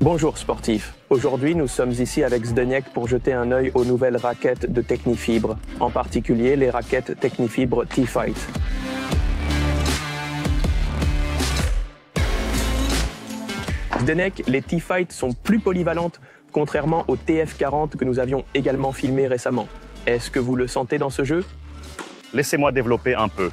Bonjour sportifs, aujourd'hui nous sommes ici avec Zdeněk pour jeter un œil aux nouvelles raquettes de Technifibre, en particulier les raquettes Technifibre T-Fight. Zdeněk, les T-Fight sont plus polyvalentes contrairement aux TF40 que nous avions également filmés récemment. Est-ce que vous le sentez dans ce jeu? Laissez-moi développer un peu.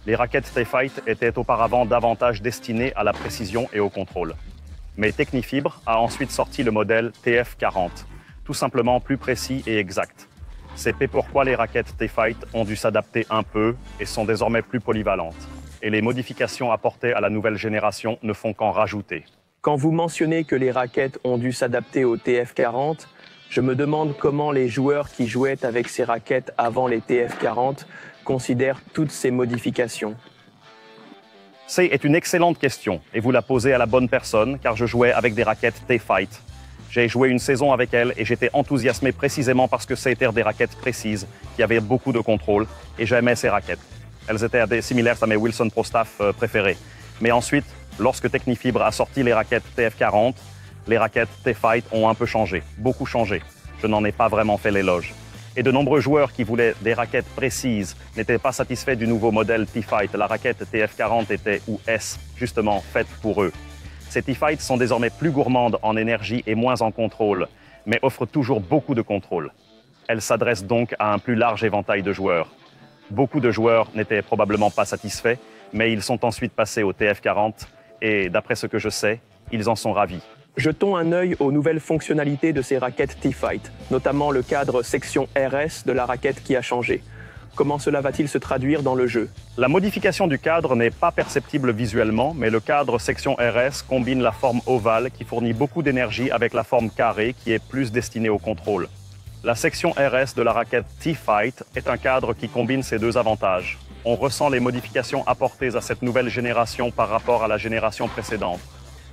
Les raquettes T-Fight étaient auparavant davantage destinées à la précision et au contrôle. Mais Technifibre a ensuite sorti le modèle TF40, tout simplement plus précis et exact. C'est pourquoi les raquettes T-Fight ont dû s'adapter un peu et sont désormais plus polyvalentes. Et les modifications apportées à la nouvelle génération ne font qu'en rajouter. Quand vous mentionnez que les raquettes ont dû s'adapter au TF40, je me demande comment les joueurs qui jouaient avec ces raquettes avant les TF40 considèrent toutes ces modifications. C'est une excellente question et vous la posez à la bonne personne car je jouais avec des raquettes T-Fight. J'ai joué une saison avec elles et j'étais enthousiasmé précisément parce que c'était des raquettes précises, qui avaient beaucoup de contrôle et j'aimais ces raquettes. Elles étaient similaires à mes Wilson Pro Staff préférées. Mais ensuite, lorsque Technifibre a sorti les raquettes TF40, les raquettes T-Fight ont un peu changé, beaucoup changé. Je n'en ai pas vraiment fait l'éloge. Et de nombreux joueurs qui voulaient des raquettes précises n'étaient pas satisfaits du nouveau modèle T-Fight. La raquette TF40 était, ou S, justement, faite pour eux. Ces T-Fight sont désormais plus gourmandes en énergie et moins en contrôle, mais offrent toujours beaucoup de contrôle. Elles s'adressent donc à un plus large éventail de joueurs. Beaucoup de joueurs n'étaient probablement pas satisfaits, mais ils sont ensuite passés au TF40 et, d'après ce que je sais, ils en sont ravis. Jetons un œil aux nouvelles fonctionnalités de ces raquettes T-Fight, notamment le cadre section RS de la raquette qui a changé. Comment cela va-t-il se traduire dans le jeu? La modification du cadre n'est pas perceptible visuellement, mais le cadre section RS combine la forme ovale qui fournit beaucoup d'énergie avec la forme carrée qui est plus destinée au contrôle. La section RS de la raquette T-Fight est un cadre qui combine ces deux avantages. On ressent les modifications apportées à cette nouvelle génération par rapport à la génération précédente.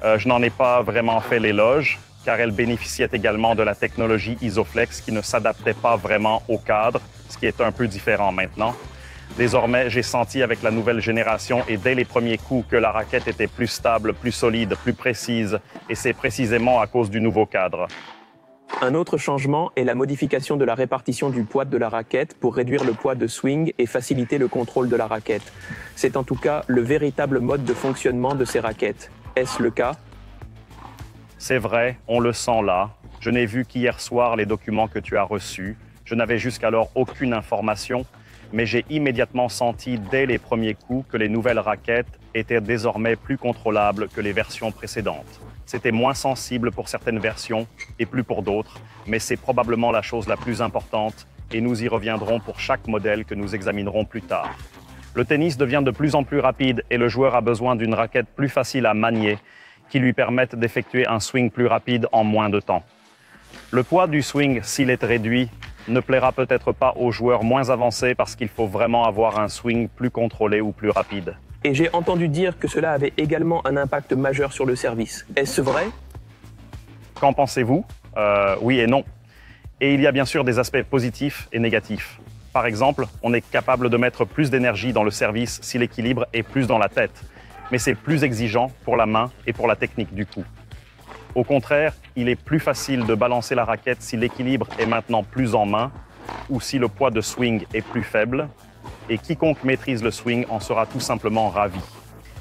Je n'en ai pas vraiment fait l'éloge, car elle bénéficiait également de la technologie Isoflex qui ne s'adaptait pas vraiment au cadre, ce qui est un peu différent maintenant. Désormais, j'ai senti avec la nouvelle génération et dès les premiers coups que la raquette était plus stable, plus solide, plus précise, et c'est précisément à cause du nouveau cadre. Un autre changement est la modification de la répartition du poids de la raquette pour réduire le poids de swing et faciliter le contrôle de la raquette. C'est en tout cas le véritable mode de fonctionnement de ces raquettes. Est-ce le cas? C'est vrai, on le sent là. Je n'ai vu qu'hier soir les documents que tu as reçus. Je n'avais jusqu'alors aucune information, mais j'ai immédiatement senti dès les premiers coups que les nouvelles raquettes étaient désormais plus contrôlables que les versions précédentes. C'était moins sensible pour certaines versions et plus pour d'autres, mais c'est probablement la chose la plus importante et nous y reviendrons pour chaque modèle que nous examinerons plus tard. Le tennis devient de plus en plus rapide et le joueur a besoin d'une raquette plus facile à manier qui lui permette d'effectuer un swing plus rapide en moins de temps. Le poids du swing, s'il est réduit, ne plaira peut-être pas aux joueurs moins avancés parce qu'il faut vraiment avoir un swing plus contrôlé ou plus rapide. Et j'ai entendu dire que cela avait également un impact majeur sur le service. Est-ce vrai? Qu'en pensez-vous? Oui et non. Et il y a bien sûr des aspects positifs et négatifs. Par exemple, on est capable de mettre plus d'énergie dans le service si l'équilibre est plus dans la tête. Mais c'est plus exigeant pour la main et pour la technique du coup. Au contraire, il est plus facile de balancer la raquette si l'équilibre est maintenant plus en main ou si le poids de swing est plus faible. Et quiconque maîtrise le swing en sera tout simplement ravi.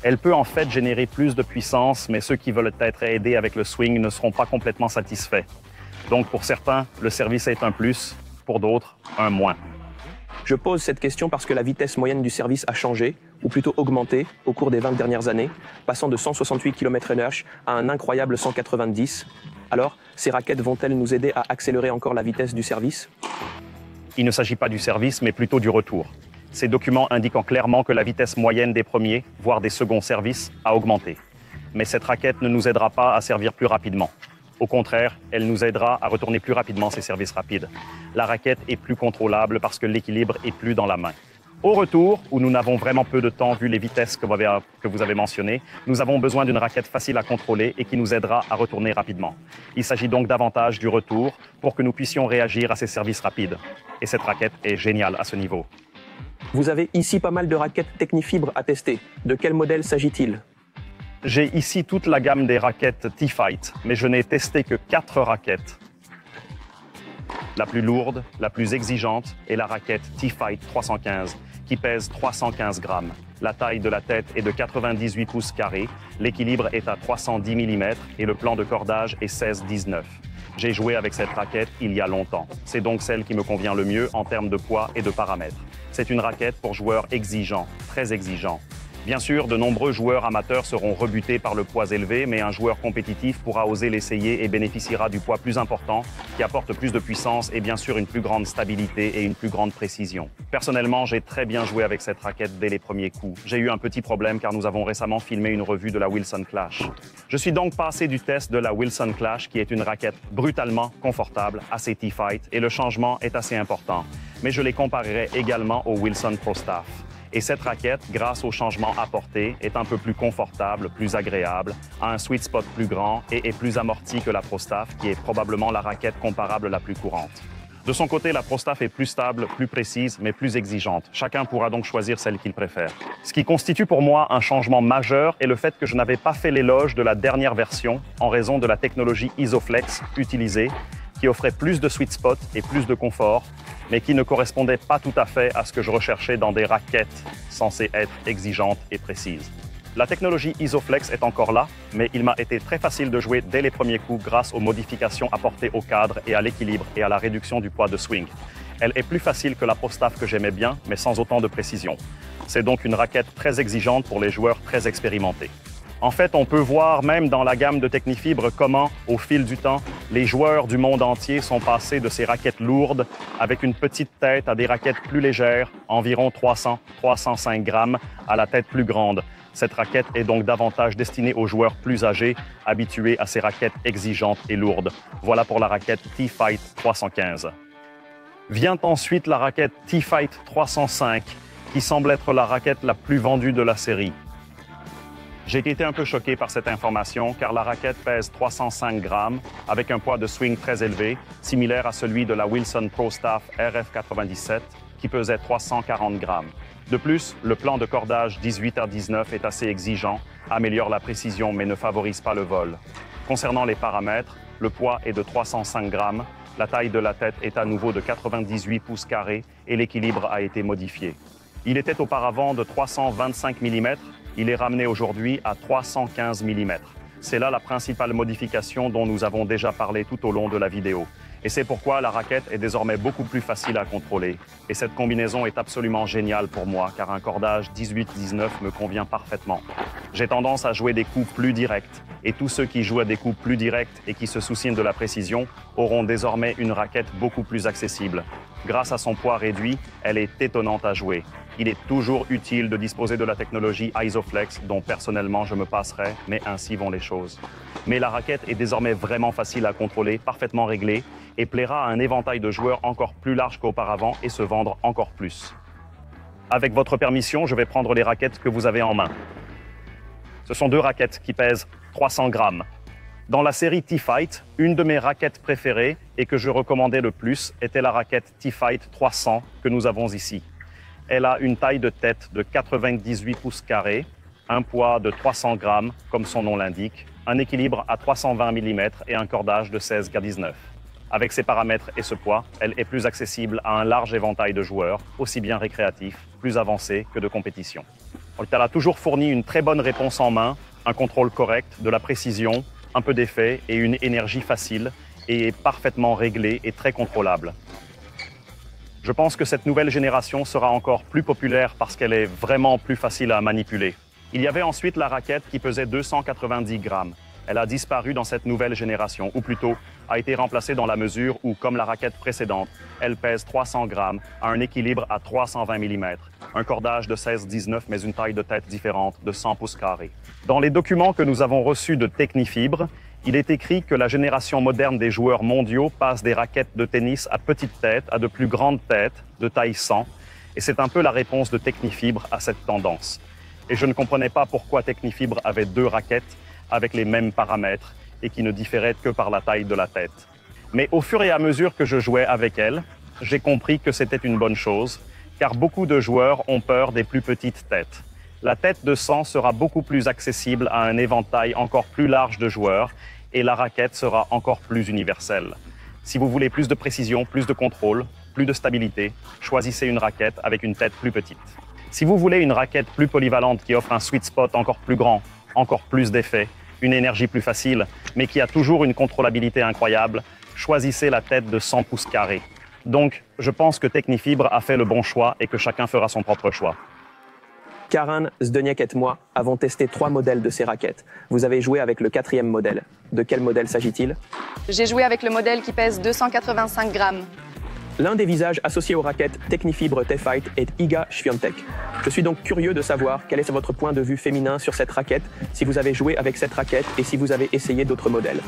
Elle peut en fait générer plus de puissance, mais ceux qui veulent être aidés avec le swing ne seront pas complètement satisfaits. Donc pour certains, le service est un plus, pour d'autres, un moins. Je pose cette question parce que la vitesse moyenne du service a changé, ou plutôt augmenté, au cours des 20 dernières années, passant de 168 km/h à un incroyable 190. Alors, ces raquettes vont-elles nous aider à accélérer encore la vitesse du service? Il ne s'agit pas du service, mais plutôt du retour. Ces documents indiquant clairement que la vitesse moyenne des premiers, voire des seconds services, a augmenté. Mais cette raquette ne nous aidera pas à servir plus rapidement. Au contraire, elle nous aidera à retourner plus rapidement ces services rapides. La raquette est plus contrôlable parce que l'équilibre est plus dans la main. Au retour, où nous n'avons vraiment peu de temps vu les vitesses que vous avez mentionnées, nous avons besoin d'une raquette facile à contrôler et qui nous aidera à retourner rapidement. Il s'agit donc davantage du retour pour que nous puissions réagir à ces services rapides. Et cette raquette est géniale à ce niveau. Vous avez ici pas mal de raquettes Technifibre à tester. De quel modèle s'agit-il? J'ai ici toute la gamme des raquettes T-Fight, mais je n'ai testé que 4 raquettes. La plus lourde, la plus exigeante est la raquette T-Fight 315, qui pèse 315 grammes. La taille de la tête est de 98 pouces carrés, l'équilibre est à 310 mm et le plan de cordage est 16-19. J'ai joué avec cette raquette il y a longtemps. C'est donc celle qui me convient le mieux en termes de poids et de paramètres. C'est une raquette pour joueurs exigeants, très exigeants. Bien sûr, de nombreux joueurs amateurs seront rebutés par le poids élevé, mais un joueur compétitif pourra oser l'essayer et bénéficiera du poids plus important, qui apporte plus de puissance et bien sûr une plus grande stabilité et une plus grande précision. Personnellement, j'ai très bien joué avec cette raquette dès les premiers coups. J'ai eu un petit problème car nous avons récemment filmé une revue de la Wilson Clash. Je suis donc passé du test de la Wilson Clash, qui est une raquette brutalement confortable, assez T-Fight, et le changement est assez important. Mais je les comparerai également au Wilson Pro Staff. Et cette raquette, grâce au changement apporté, est un peu plus confortable, plus agréable, a un sweet spot plus grand et est plus amorti que la Pro Staff, qui est probablement la raquette comparable la plus courante. De son côté, la Pro Staff est plus stable, plus précise, mais plus exigeante. Chacun pourra donc choisir celle qu'il préfère. Ce qui constitue pour moi un changement majeur est le fait que je n'avais pas fait l'éloge de la dernière version en raison de la technologie Isoflex utilisée, qui offrait plus de sweet spot et plus de confort, mais qui ne correspondait pas tout à fait à ce que je recherchais dans des raquettes censées être exigeantes et précises. La technologie Isoflex est encore là, mais il m'a été très facile de jouer dès les premiers coups grâce aux modifications apportées au cadre et à l'équilibre et à la réduction du poids de swing. Elle est plus facile que la Pro Staff que j'aimais bien, mais sans autant de précision. C'est donc une raquette très exigeante pour les joueurs très expérimentés. En fait, on peut voir même dans la gamme de Technifibre comment, au fil du temps, les joueurs du monde entier sont passés de ces raquettes lourdes avec une petite tête à des raquettes plus légères, environ 300-305 grammes, à la tête plus grande. Cette raquette est donc davantage destinée aux joueurs plus âgés, habitués à ces raquettes exigeantes et lourdes. Voilà pour la raquette T-Fight 315. Vient ensuite la raquette T-Fight 305, qui semble être la raquette la plus vendue de la série. J'ai été un peu choqué par cette information car la raquette pèse 305 grammes avec un poids de swing très élevé, similaire à celui de la Wilson Pro Staff RF97 qui pesait 340 grammes. De plus, le plan de cordage 18-19 est assez exigeant, améliore la précision mais ne favorise pas le vol. Concernant les paramètres, le poids est de 305 grammes, la taille de la tête est à nouveau de 98 pouces carrés et l'équilibre a été modifié. Il était auparavant de 325 mm, il est ramené aujourd'hui à 315 mm. C'est là la principale modification dont nous avons déjà parlé tout au long de la vidéo. Et c'est pourquoi la raquette est désormais beaucoup plus facile à contrôler. Et cette combinaison est absolument géniale pour moi, car un cordage 18-19 me convient parfaitement. J'ai tendance à jouer des coups plus directs, et tous ceux qui jouent à des coups plus directs et qui se soucient de la précision auront désormais une raquette beaucoup plus accessible. Grâce à son poids réduit, elle est étonnante à jouer. Il est toujours utile de disposer de la technologie Isoflex, dont personnellement je me passerai, mais ainsi vont les choses. Mais la raquette est désormais vraiment facile à contrôler, parfaitement réglée, et plaira à un éventail de joueurs encore plus large qu'auparavant et se vendre encore plus. Avec votre permission, je vais prendre les raquettes que vous avez en main. Ce sont 2 raquettes qui pèsent 300 grammes. Dans la série T-Fight, une de mes raquettes préférées et que je recommandais le plus était la raquette T-Fight 300 que nous avons ici. Elle a une taille de tête de 98 pouces carrés, un poids de 300 grammes, comme son nom l'indique, un équilibre à 320 mm et un cordage de 16-19. Avec ces paramètres et ce poids, elle est plus accessible à un large éventail de joueurs, aussi bien récréatifs, plus avancés que de compétition. Elle a toujours fourni une très bonne réponse en main, un contrôle correct, de la précision, un peu d'effet et une énergie facile, et est parfaitement réglée et très contrôlable. Je pense que cette nouvelle génération sera encore plus populaire parce qu'elle est vraiment plus facile à manipuler. Il y avait ensuite la raquette qui pesait 290 grammes. Elle a disparu dans cette nouvelle génération, ou plutôt a été remplacée dans la mesure où, comme la raquette précédente, elle pèse 300 grammes, a un équilibre à 320 mm, un cordage de 16-19 mais une taille de tête différente de 100 pouces carrés. Dans les documents que nous avons reçus de Technifibre, il est écrit que la génération moderne des joueurs mondiaux passe des raquettes de tennis à petite tête à de plus grandes têtes, de taille 100, et c'est un peu la réponse de Technifibre à cette tendance. Et je ne comprenais pas pourquoi Technifibre avait 2 raquettes avec les mêmes paramètres et qui ne différaient que par la taille de la tête. Mais au fur et à mesure que je jouais avec elle, j'ai compris que c'était une bonne chose, car beaucoup de joueurs ont peur des plus petites têtes. La tête de 100 sera beaucoup plus accessible à un éventail encore plus large de joueurs et la raquette sera encore plus universelle. Si vous voulez plus de précision, plus de contrôle, plus de stabilité, choisissez une raquette avec une tête plus petite. Si vous voulez une raquette plus polyvalente qui offre un sweet spot encore plus grand, encore plus d'effets, une énergie plus facile, mais qui a toujours une contrôlabilité incroyable, choisissez la tête de 100 pouces carrés. Donc, je pense que Technifibre a fait le bon choix et que chacun fera son propre choix. Karan, Zdeniak et moi avons testé 3 modèles de ces raquettes. Vous avez joué avec le 4e modèle. De quel modèle s'agit-il? J'ai joué avec le modèle qui pèse 285 grammes. L'un des visages associés aux raquettes Technifibre T-Fight est Iga Świątek. Je suis donc curieux de savoir quel est votre point de vue féminin sur cette raquette, si vous avez joué avec cette raquette et si vous avez essayé d'autres modèles.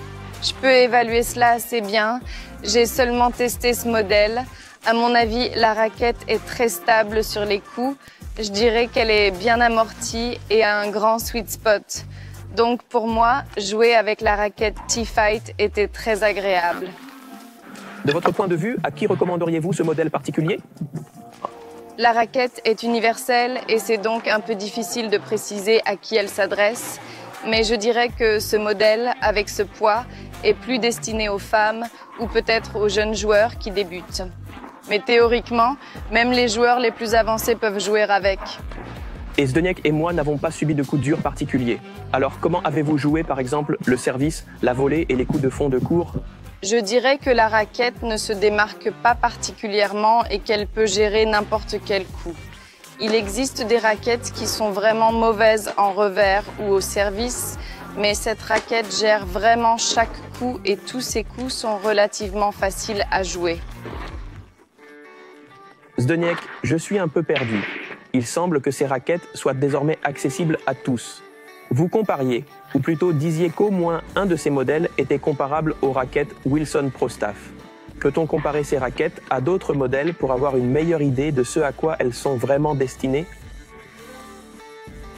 Je peux évaluer cela assez bien. J'ai seulement testé ce modèle. À mon avis, la raquette est très stable sur les coups. Je dirais qu'elle est bien amortie et a un grand sweet spot. Donc pour moi, jouer avec la raquette T-Fight était très agréable. De votre point de vue, à qui recommanderiez-vous ce modèle particulier? La raquette est universelle et c'est donc un peu difficile de préciser à qui elle s'adresse. Mais je dirais que ce modèle, avec ce poids, est plus destiné aux femmes ou peut-être aux jeunes joueurs qui débutent. Mais théoriquement, même les joueurs les plus avancés peuvent jouer avec. Et Zdeniak et moi n'avons pas subi de coups durs particuliers. Alors comment avez-vous joué par exemple le service, la volée et les coups de fond de court? Je dirais que la raquette ne se démarque pas particulièrement et qu'elle peut gérer n'importe quel coup. Il existe des raquettes qui sont vraiment mauvaises en revers ou au service, mais cette raquette gère vraiment chaque coup et tous ses coups sont relativement faciles à jouer. Zdeniak, je suis un peu perdu. Il semble que ces raquettes soient désormais accessibles à tous. Vous compariez, ou plutôt disiez qu'au moins un de ces modèles était comparable aux raquettes Wilson Pro Staff. Peut-on comparer ces raquettes à d'autres modèles pour avoir une meilleure idée de ce à quoi elles sont vraiment destinées?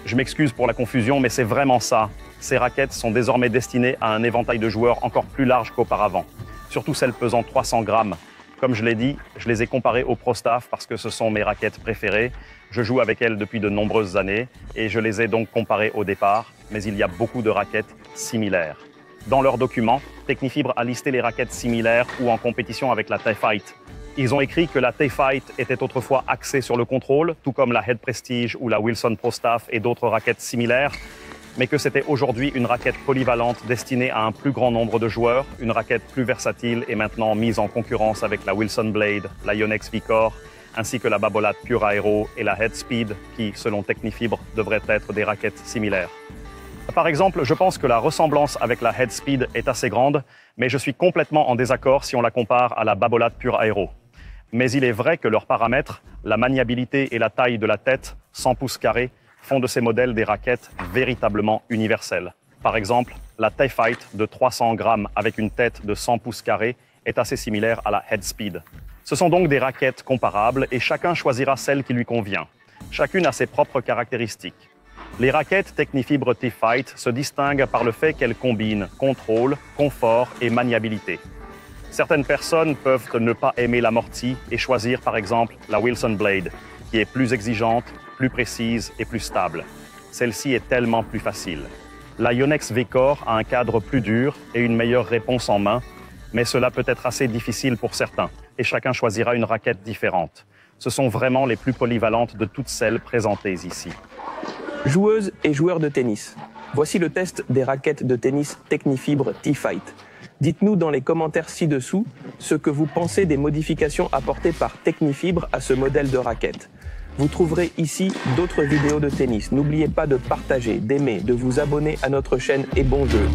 Je m'excuse pour la confusion, mais c'est vraiment ça. Ces raquettes sont désormais destinées à un éventail de joueurs encore plus large qu'auparavant, surtout celles pesant 300 grammes. Comme je l'ai dit, je les ai comparées au Pro Staff parce que ce sont mes raquettes préférées. Je joue avec elles depuis de nombreuses années et je les ai donc comparées au départ, mais il y a beaucoup de raquettes similaires. Dans leurs documents, Technifibre a listé les raquettes similaires ou en compétition avec la T-Fight. Ils ont écrit que la T-Fight était autrefois axée sur le contrôle, tout comme la Head Prestige ou la Wilson Pro Staff et d'autres raquettes similaires, mais que c'était aujourd'hui une raquette polyvalente destinée à un plus grand nombre de joueurs, une raquette plus versatile et maintenant mise en concurrence avec la Wilson Blade, la Yonex V-Core, ainsi que la Babolat Pure Aero et la Head Speed, qui, selon Technifibre, devraient être des raquettes similaires. Par exemple, je pense que la ressemblance avec la Head Speed est assez grande, mais je suis complètement en désaccord si on la compare à la Babolat Pure Aero. Mais il est vrai que leurs paramètres, la maniabilité et la taille de la tête, 100 pouces carrés, font de ces modèles des raquettes véritablement universelles. Par exemple, la T-Fight de 300 grammes avec une tête de 100 pouces carrés est assez similaire à la Head Speed. Ce sont donc des raquettes comparables et chacun choisira celle qui lui convient. Chacune a ses propres caractéristiques. Les raquettes Technifibre T-Fight se distinguent par le fait qu'elles combinent contrôle, confort et maniabilité. Certaines personnes peuvent ne pas aimer l'amorti et choisir par exemple la Wilson Blade, qui est plus exigeante, plus précise et plus stable. Celle-ci est tellement plus facile. La Yonex V-Core a un cadre plus dur et une meilleure réponse en main, mais cela peut être assez difficile pour certains, et chacun choisira une raquette différente. Ce sont vraiment les plus polyvalentes de toutes celles présentées ici. Joueuses et joueurs de tennis, voici le test des raquettes de tennis Technifibre T-Fight. Dites-nous dans les commentaires ci-dessous ce que vous pensez des modifications apportées par Technifibre à ce modèle de raquette. Vous trouverez ici d'autres vidéos de tennis. N'oubliez pas de partager, d'aimer, de vous abonner à notre chaîne et bon jeu.